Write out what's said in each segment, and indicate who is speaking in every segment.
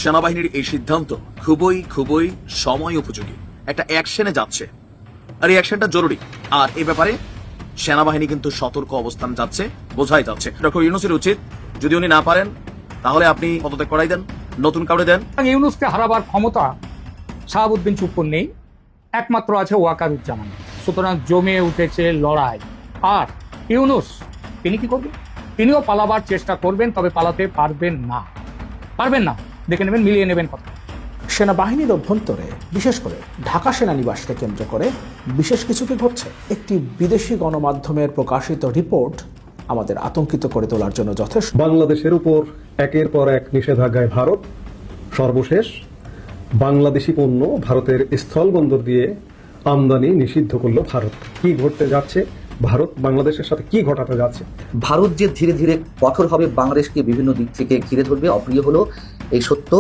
Speaker 1: সেনাবাহিনীর এই সিদ্ধান্ত খুবই খুবই সময় উপযোগী, একটা অ্যাকশনে যাচ্ছে, আর এই অ্যাকশনটা জরুরি। আর এই ব্যাপারে সেনাবাহিনী কিন্তু সতর্ক অবস্থান যাচ্ছে, বোঝাই যাচ্ছে। ডক্টর ইউনূসের উচিত, যদি উনি না পারেন তাহলে আপনি পদত্যাগ করাই দেন, নতুন কাউরে দেন।
Speaker 2: ইউনূসকে হারাবার ক্ষমতা শাহাবুদ্দিন চুপ্পুর নেই, একমাত্র আছে ওয়াকারুজ্জামান। সুতরাং জমে উঠেছে লড়াই। আর ইউনূস তিনি কি করবেন? তিনিও পালাবার চেষ্টা করবেন, তবে পালাতে পারবেন না। দেখে নেবেন, মিলিয়ে নেবেন কথা।
Speaker 3: সেনাবাহিনীর অভ্যন্তরে বিশেষ করে ঢাকা সেনানিবাসকে কেন্দ্র করে বিশেষ কিছু কি ঘটছে? একটি বিদেশি গণমাধ্যমের প্রকাশিত রিপোর্ট আমাদের আতঙ্কিত করে তোলার জন্য যথেষ্ট।
Speaker 4: বাংলাদেশের উপর একের পর এক নিষেধাজ্ঞায় ভারত, সর্বশেষ বাংলাদেশি পণ্য ভারতের স্থলবন্দর দিয়ে আমদানি নিষিদ্ধ করলো ভারত। কি ঘটতে যাচ্ছে? ভারত বাংলাদেশের সাথে কি ঘটাতে যাচ্ছে?
Speaker 5: ভারত যে ধীরে ধীরে কঠোর হবে, বাংলাদেশকে বিভিন্ন দিক থেকে ঘিরে ধরবে, অপ্রিয় হলো এই সত্য।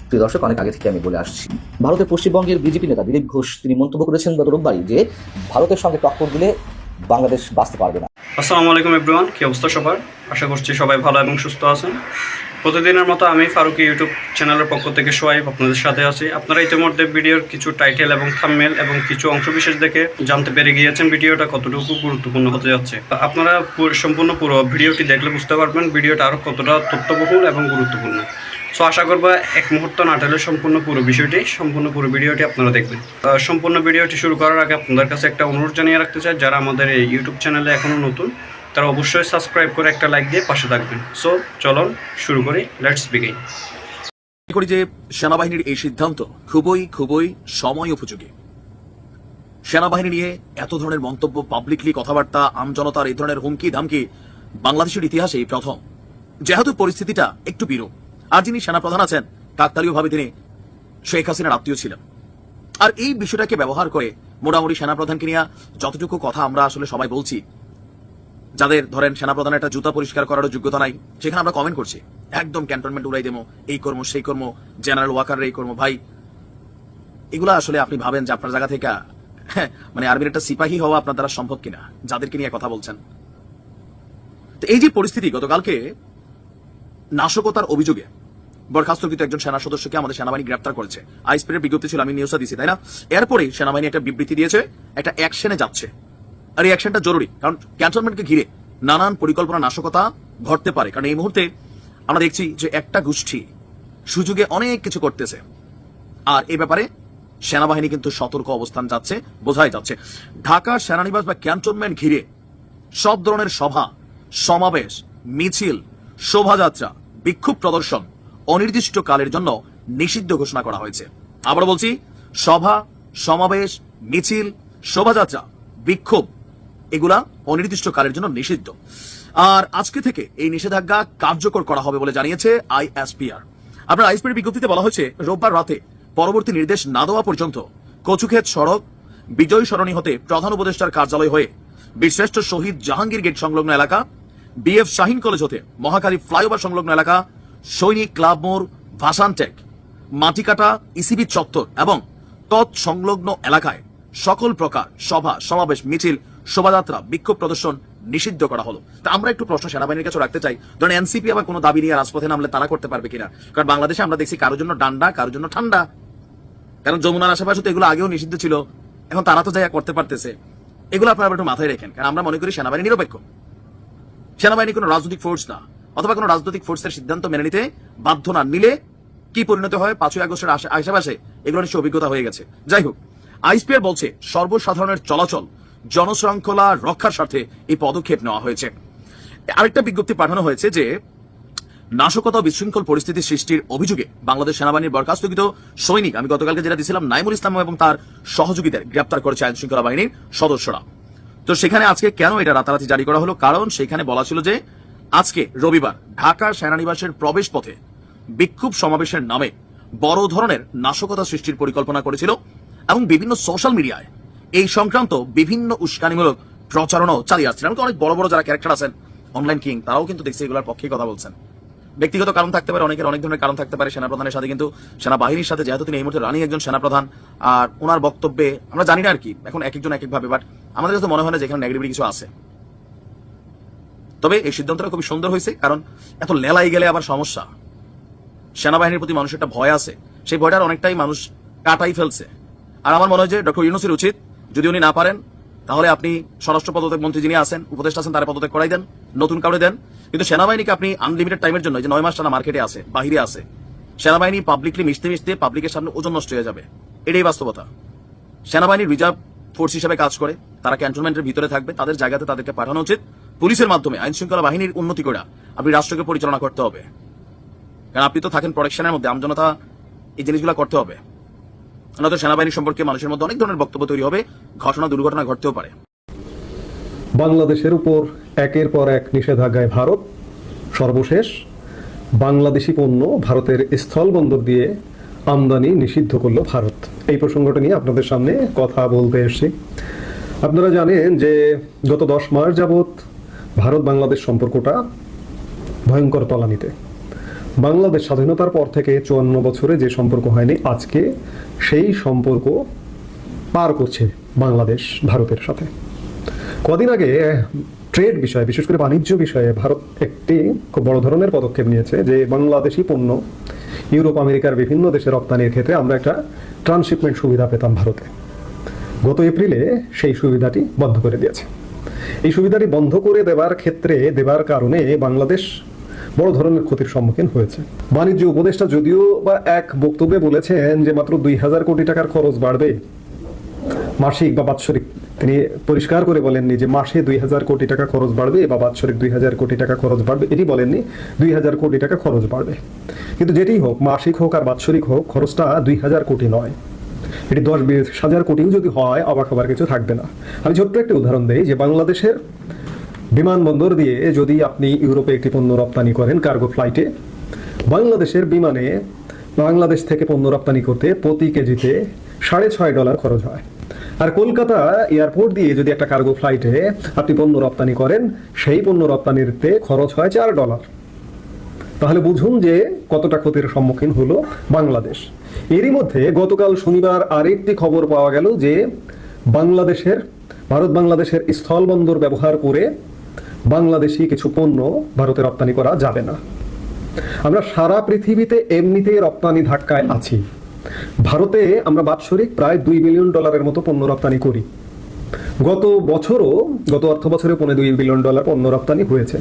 Speaker 5: প্রিয় দর্শক, অনেক আগে থেকে আমি বলে আসছি। ভারতের পশ্চিমবঙ্গের বিজেপি নেতা দিলীপ ঘোষ তিনি মন্তব্য করেছেন গত রোববারই যে ভারতের সঙ্গে টক্কর দিলে বাংলাদেশ বাঁচতে পারবে না।
Speaker 6: আসসালামু আলাইকুম এভরিওয়ান, কি অবস্থা সবার? আশা করছি সবাই ভালো এবং সুস্থ আছেন। প্রতিদিনের মতো আমি ফারুকি ইউটিউব চ্যানেলের পক্ষ থেকে সোয়াইব আপনাদের সাথে আছি। আপনারা ইতিমধ্যে ভিডিওর কিছু টাইটেল এবং থাম্বনেল এবং কিছু অংশবিশেষ দেখে জানতে পেরে গিয়েছেন ভিডিওটা কতটুকু গুরুত্বপূর্ণ হতে যাচ্ছে। আপনারা সম্পূর্ণ পুরো ভিডিওটি দেখলে বুঝতে পারবেন ভিডিওটা আরও কতটা তথ্যবহুল এবং গুরুত্বপূর্ণ। সো আশা করবো এক মুহূর্ত না টেলে সম্পূর্ণ পুরো ভিডিওটি আপনারা দেখবেন। সম্পূর্ণ ভিডিওটি শুরু করার আগে আপনাদের কাছে একটা অনুরোধ জানিয়ে রাখতে চাই, যারা আমাদের এই ইউটিউব চ্যানেলে এখনও নতুন তারা অবশ্যই সাবস্ক্রাইব করে একটা লাইক দিয়ে পাশে থাকবেন। সো চলুন শুরু করি, লেটস বিগিন।
Speaker 1: করি যে সেনাবাহিনীর এই সিদ্ধান্ত খুবই খুবই সময় উপযোগী। সেনাবাহিনী নিয়ে এত ধরনের মন্তব্য, পাবলিকলি কথাবার্তা, আমজনতার এই ধরনের হুমকি ধামকি বাংলাদেশের ইতিহাসে এই প্রথম। যেহেতু পরিস্থিতিটা একটু বিরূপ, আর যিনি সেনাপ্রধান আছেন কাকতালীয়ভাবে তিনি শেখ হাসিনার আত্মীয় ছিলেন, আর এই বিষয়টাকে ব্যবহার করে মোটামুটি সেনাপ্রধানকে নিয়ে যতটুকু কথা আমরা আসলে সবাই বলছি, যাদের ধরেন সেনাপ্রধানের একটা জুতা পরিষ্কার করারও যোগ্যতা নাই, সেখানে আমরা কমেন্ট করছি একদম ক্যান্টনমেন্ট উড়াই দেবো, এই কর্ম সেই কর্ম, জেনারেল ওয়াকারের এই কর্ম। ভাই, এগুলা আসলে আপনি ভাবেন যে আপনার জায়গা থেকে মানে আর্মির একটা সিপাহী হওয়া আপনার দ্বারা সম্ভব কিনা, যাদেরকে নিয়ে কথা বলছেন। তো এই যে পরিস্থিতি, গতকালকে নাশকতার অভিযোগে বরখাস্তকৃত একজন সেনা সদস্যকে আমাদের সেনাবাহিনী গ্রেপ্তার করেছে। আইএসপির বিজ্ঞপ্তি ছিল, আমি নিউজটা দিছি, তাই না? এরপরে সেনাবাহিনী একটা বিবৃতি দিয়েছে, একটা অ্যাকশনে যাচ্ছে, আর এই অ্যাকশনটা জরুরি। কারণ ক্যান্টনমেন্টকে ঘিরে নানান পরিকল্পনা, নাশকতা ঘটতে পারে। কারণ এই মুহূর্তে আমরা দেখছি যে একটা গোষ্ঠী সুযোগে অনেক কিছু করতেছে, আর এই ব্যাপারে সেনাবাহিনী কিন্তু সতর্ক অবস্থান যাচ্ছে, বোঝাই যাচ্ছে। ঢাকা সেনানিবাস বা ক্যান্টনমেন্ট ঘিরে সব ধরনের সভা, সমাবেশ, মিছিল, শোভাযাত্রা, বিক্ষোভ প্রদর্শন অনির্দিষ্টকালের জন্য নিষিদ্ধ ঘোষণা করা হয়েছে। আবার বলছি, সভা, সমাবেশ, মিছিল, শোভাযাত্রা, বিক্ষোভ এগুলা অনির্দিষ্টকালের জন্য নিষিদ্ধ। আর আজকে থেকে এই নিষেধাজ্ঞা কার্যকর করা হবে বলে জানিয়েছে আইএসপিআর। আপনার আইএসপির বিজ্ঞপ্তিতে বলা হয়েছে, রোববার রাতে পরবর্তী নির্দেশ না দেওয়া পর্যন্ত কচুক্ষেত সড়ক, বিজয় সরণি হতে প্রধান উপদেষ্টার কার্যালয় হয়ে বীরশ্রেষ্ঠ শহীদ জাহাঙ্গীর গেট সংলগ্ন এলাকা, বিএফ শাহিন কলেজ হতে মহাখালী ফ্লাইওভার সংলগ্ন এলাকা, সৈনিক ক্লাব মোড়, ভাসানটেক, মাটিকাটা, ইসিবি চত্বর এবং তৎসংলগ্ন এলাকায় সকল প্রকার সভা, সমাবেশ, মিছিল, শোভাযাত্রা, বিক্ষোভ প্রদর্শন নিষিদ্ধ করা হলো। তা আমরা একটু প্রশ্ন সেনাবাহিনীর কাছে রাখতে চাই, ধরেন এনসিপি আবার কোনো দাবি নিয়ে রাজপথে নামলে তারা করতে পারবে কিনা? কারণ বাংলাদেশে আমরা দেখছি কারোর জন্য ডান্ডা, কারোর জন্য ঠান্ডা। কারণ যমুনার আশেপাশে তো এগুলো আগেও নিষিদ্ধ ছিল, এখন তারা তো যাই করতে পারতেছে। এগুলো আপনারা একটু মাথায় রেখেন, কারণ আমরা মনে করি সেনাবাহিনী নিরপেক্ষ। সেনাবাহিনী কোনো রাজনৈতিক ফোর্স না, অথবা কোনো রাজনৈতিক ফোর্সের সিদ্ধান্ত মেনে নিতে বাধ্য না। নিলে কি পরিণত হয় 5ই আগস্টের আশেপাশে এগুলো নিশ্চয় অভিজ্ঞতা হয়ে গেছে। যাই হোক, আইএসপিআর বলছে সর্বসাধারণের চলাচল, জনশৃঙ্খলা রক্ষার স্বার্থে এই পদক্ষেপ নেওয়া হয়েছে। আরেকটা বিজ্ঞপ্তি পাঠানো হয়েছে যে নাশকতা ও বিশৃঙ্খল পরিস্থিতি সৃষ্টির অভিযোগে বাংলাদেশ সেনাবাহিনীর বরখাস্তকৃত সৈনিক, আমি গতকালকে যেটা দিয়েছিলাম, নাইমুল ইসলাম এবং তার সহযোগীদের গ্রেপ্তার করেছে আইন শৃঙ্খলা বাহিনীর সদস্যরা। তো সেখানে আজকে কেন এটা রাতারাতি জারি করা হলো? কারণ সেখানে বলা ছিল যে আজকে রবিবার ঢাকা সেনানিবাসের প্রবেশ পথে বিক্ষোভ সমাবেশের নামে বড় ধরনের নাশকতা সৃষ্টির পরিকল্পনা করেছিল এবং বিভিন্ন সোশ্যাল মিডিয়ায় এই সংক্রান্ত বিভিন্ন উস্কানিমূলক প্রচারণাও চালিয়ে আসছিলেন। অনেক বড় বড় যারা ক্যারেক্টার আছেন, অনলাইন কিং, তারাও কিন্তু দেখছি এগুলোর পক্ষে কথা বলছেন। ব্যক্তিগত কারণ থাকতে পারে, অনেকের অনেক ধরনের কারণ থাকতে পারে সেনাপ্রধানের সাথে, কিন্তু সেনাবাহিনীর সাথে যেহেতু তিনি এই মুহূর্তে রানিং একজন সেনাপ্রধান, আর ওনার বক্তব্যে আমরা জানি না আর কি, এখন এক একজন এক এক ভাবে, বাট আমাদের কাছে মনে হয় না যে এখানে নেগেটিভিটি কিছু আছে। তবে এই সিদ্ধান্তটা খুবই সুন্দর হয়েছে, কারণ এত লেলাই গেলে আবার সমস্যা। সেনাবাহিনীর প্রতি মানুষের একটা ভয় আছে, সেই ভয়টার অনেকটাই মানুষ কাটাই ফেলছে। আর আমার মনে হয় যে ডক্টর ইউনূসের উচিত, যদি উনি না পারেন তাহলে আপনি স্বরাষ্ট্র পদত্যাগ মন্ত্রী যিনি আছেন, উপদেষ্টা আছেন, তারা পদত্যাগ করাই দেন, নতুন কাউরে দেন। কিন্তু সেনাবাহিনীকে আপনি আনলিমিটেড টাইমের জন্য, যে 9 মাস টানা মার্কেটে আছে, বাহিরে আছে, সেনাবাহিনী পাবলিকলি মিশতে মিশতে পাবলিকের সামনে ওজন নষ্ট হয়ে যাবে, এটাই বাস্তবতা। সেনাবাহিনীর রিজার্ভ ফোর্স হিসেবে কাজ করে, তারা ক্যান্টনমেন্টের ভিতরে থাকবে, তাদের জায়গাতে তাদেরকে পাঠানো উচিত। পুলিশের মাধ্যমে আইন শৃঙ্খলা বাহিনীর উন্নতি করে আপনি রাষ্ট্রকে পরিচালনা করতে হবে, কারণ আপনি তো থাকেন প্রোটেকশনের মধ্যে, আমজনতা এই জিনিসগুলো করতে হবে। নয়তো সেনাবাহিনী সম্পর্কে মানুষের মধ্যে অনেক ধরনের বক্তব্য তৈরি হবে, ঘটনা দুর্ঘটনা ঘটতেও পারে।
Speaker 4: বাংলাদেশের উপর একের পর এক নিষেধাজ্ঞায় ভারত, সর্বশেষ বাংলাদেশি পণ্য ভারতের স্থলবন্দর দিয়ে আমদানি নিষিদ্ধ করল ভারত। এই প্রসঙ্গটা নিয়ে আপনাদের সামনে কথা বলতে এসেছি। আপনারা জানেন যে গত 10 মাস যাবৎ ভারত বাংলাদেশ সম্পর্কটা ভয়ঙ্কর তলানিতে। বাংলাদেশ স্বাধীনতার পর থেকে 54 বছরে যে সম্পর্ক হয়নি, আজকে সেই সম্পর্ক পার করছে বাংলাদেশ ভারতের সাথে। কদিন আগে ট্রেড বিষয়ে, বিশেষ করে বাণিজ্য বিষয়ে ভারত একটি খুব বড় ধরনের পদক্ষেপ নিয়েছে, যে বাংলাদেশি পণ্য ইউরোপ আমেরিকার বিভিন্ন দেশে রপ্তানির ক্ষেত্রে আমরা একটা ট্রান্সশিপমেন্ট সুবিধা পেতাম ভারতে। গত এপ্রিলে সেই সুবিধাটি বন্ধ করে দিয়েছে। এই সুবিধাটি বন্ধ করে দেবার কারণে বাংলাদেশ বড় ধরনের ক্ষতির সম্মুখীন হয়েছে। বাণিজ্য উপদেষ্টা যদিও বা এক বক্তব্যে বলেছেন যে মাত্র 2000 কোটি টাকার খরচ বাড়বে মাসিক বা বাৎসরিক। তিনি পরিষ্কার করে বলেননি যে মাসে 2000 কোটি টাকা খরচ বাড়বে বা বাৎসরিক 2000 কোটি টাকা খরচ বাড়বে, এটি বলেননি। 2000 কোটি টাকা খরচ বাড়বে, কিন্তু যেটি হোক, মাসিক হোক আর বাৎসরিক হোক, খরচটা 2000 কোটি নয়, এটি 10-20 কোটিও যদি হয় অবাক হবার কিছু থাকবে না। আমি ছোট্ট একটি উদাহরণ দেই, যে বাংলাদেশের বিমানবন্দর দিয়ে যদি আপনি ইউরোপে একটি পণ্য রপ্তানি করেন কার্গো ফ্লাইটে, বাংলাদেশের বিমানে বাংলাদেশ থেকে পণ্য রপ্তানি করতে প্রতি কেজিতে $6.5 খরচ হয়। আর কলকাতা এয়ারপোর্ট দিয়ে যদি একটা কার্গো ফ্লাইটে আপনি পণ্য রপ্তানি করেন, সেই পণ্য রপ্তানিতে খরচ হয় $4। তাহলে বুঝুন যে কতটা ক্ষতির সম্মুখীন হলো বাংলাদেশ। এরই মধ্যে গতকাল শনিবার আরেকটি খবর পাওয়া গেল যে ভারত বাংলাদেশের স্থলবন্দর ব্যবহার করে বাংলাদেশি কিছু পণ্য ভারতে রপ্তানি করা যাবে না। আমরা সারা পৃথিবীতে এমনিতেই রপ্তানি ধাক্কায় আছি। ভারতে আমরা বাৎসরিক প্রায় $2 বিলিয়ন মতো পণ্য রপ্তানি করি। গত অর্থ বছরে $2 বিলিয়ন পণ্য রপ্তানি হয়েছে।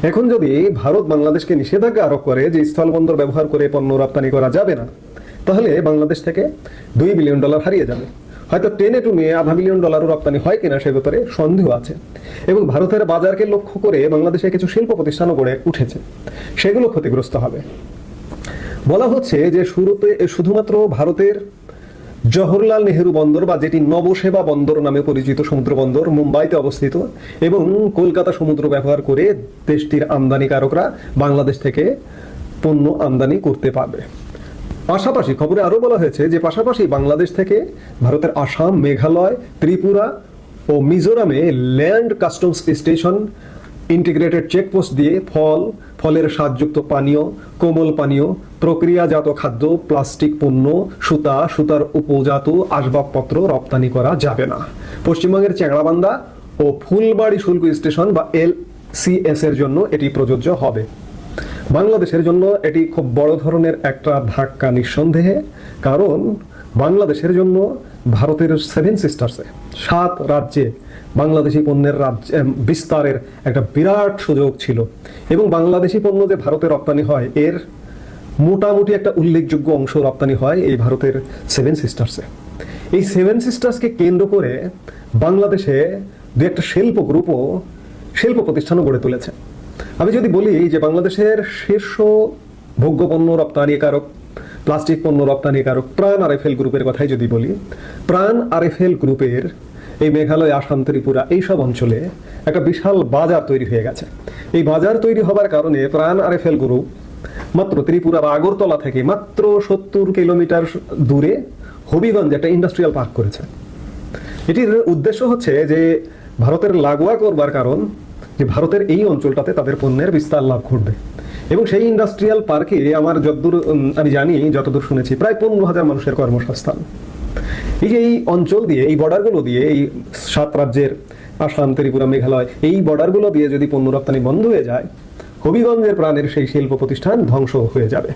Speaker 4: এখন যদি ভারত বাংলাদেশকে নিষেধাজ্ঞা আরোপ করে যে স্থলবন্দর ব্যবহার করে পণ্য রপ্তানি করা যাবে না, তাহলে বাংলাদেশ থেকে $2 বিলিয়ন হারিয়ে যাবে। হয়তো টেনে টুনে $500 মিলিয়ন রপ্তানি হয় কিনা সে ব্যাপারে সন্দেহ আছে। এবং ভারতের বাজারকে লক্ষ্য করে বাংলাদেশে কিছু শিল্প প্রতিষ্ঠানও গড়ে উঠেছে, সেগুলো ক্ষতিগ্রস্ত হবে। বলা হচ্ছে যে শুধুমাত্র ভারতের জওহরলাল নেহেরু বন্দর, বা যেটি নবসেবা বন্দর নামে পরিচিত সমুদ্র বন্দর মুম্বাইতে অবস্থিত, এবং কলকাতা সমুদ্র ব্যবহার করে দেশটির আমদানিকারকরা বাংলাদেশ থেকে পণ্য আমদানি করতে পারবে। পাশাপাশি খবরে আরো বলা হয়েছে যে পাশাপাশি বাংলাদেশ থেকে ভারতের আসাম, মেঘালয়, ত্রিপুরা ও মিজোরামে land customs station, integrated checkpost দিয়ে ফলের স্বাদযুক্ত পানীয়, কোমল পানীয়, প্রক্রিয়াজাত খাদ্য, প্লাস্টিক পণ্য, সুতার উপজাত আসবাবপত্র রপ্তানি করা যাবে না। পশ্চিমবঙ্গের চ্যাংড়াবান্ধা ও ফুলবাড়ি শুল্ক স্টেশন বা LCS এর জন্য এটি প্রযোজ্য হবে। বাংলাদেশের জন্য এটি খুব বড় ধরনের একটা ধাক্কা নিঃসন্দেহে, কারণ বাংলাদেশের জন্য ভারতের 7 সিস্টার্সে 7 রাজ্যে বাংলাদেশি পণ্যের বিস্তারের একটা বিরাট সুযোগ ছিল। এবং বাংলাদেশি পণ্য যে ভারতে রপ্তানি হয়, এর মোটামুটি একটা উল্লেখযোগ্য অংশ রপ্তানি হয় এই ভারতের 7 সিস্টার্সে। এই 7 সিস্টার্সকে কেন্দ্র করে বাংলাদেশে দু একটা শিল্প প্রতিষ্ঠানও গড়ে তুলেছে। আমি যদি বলি যে বাংলাদেশের শীর্ষ ভোগ্য পণ্য রপ্তানিকারক, প্লাস্টিক পণ্য রপ্তানিকারক প্রাণ RFL গ্রুপের কথাই যদি বলি, প্রাণ RFL গ্রুপের এই মেঘালয়, আসাম, ত্রিপুরা এইসব অঞ্চলে একটা বিশাল বাজার তৈরি হয়ে গেছে। এই বাজার তৈরি হবার কারণে প্রাণ RFL গ্রুপ মাত্র ত্রিপুরা বা আগরতলা থেকে মাত্র 70 কিলোমিটার দূরে হবিগঞ্জে একটা ইন্ডাস্ট্রিয়াল পার্ক করেছে। এটির উদ্দেশ্য হচ্ছে যে ভারতের লাগোয়া করবার কারণ যে ভারতের এই অঞ্চলটাতে তাদের পণ্যের বিস্তার লাভ ঘটবে। এবং সেই ইন্ডাস্ট্রিয়াল পার্কে আমার যতদূর আমি জানি, যতদূর শুনেছি, প্রায় 15,000 মানুষের কর্মসংস্থান। এই যে এই অঞ্চল দিয়ে, এই বর্ডারগুলো দিয়ে, এই 7 রাজ্যের আসাম, ত্রিপুরা, মেঘালয়, এই বর্ডারগুলো দিয়ে যদি পণ্য রপ্তানি বন্ধ হয়ে যায়, হবিগঞ্জের প্রাণের সেই শিল্প প্রতিষ্ঠান ধ্বংস হয়ে যাবে।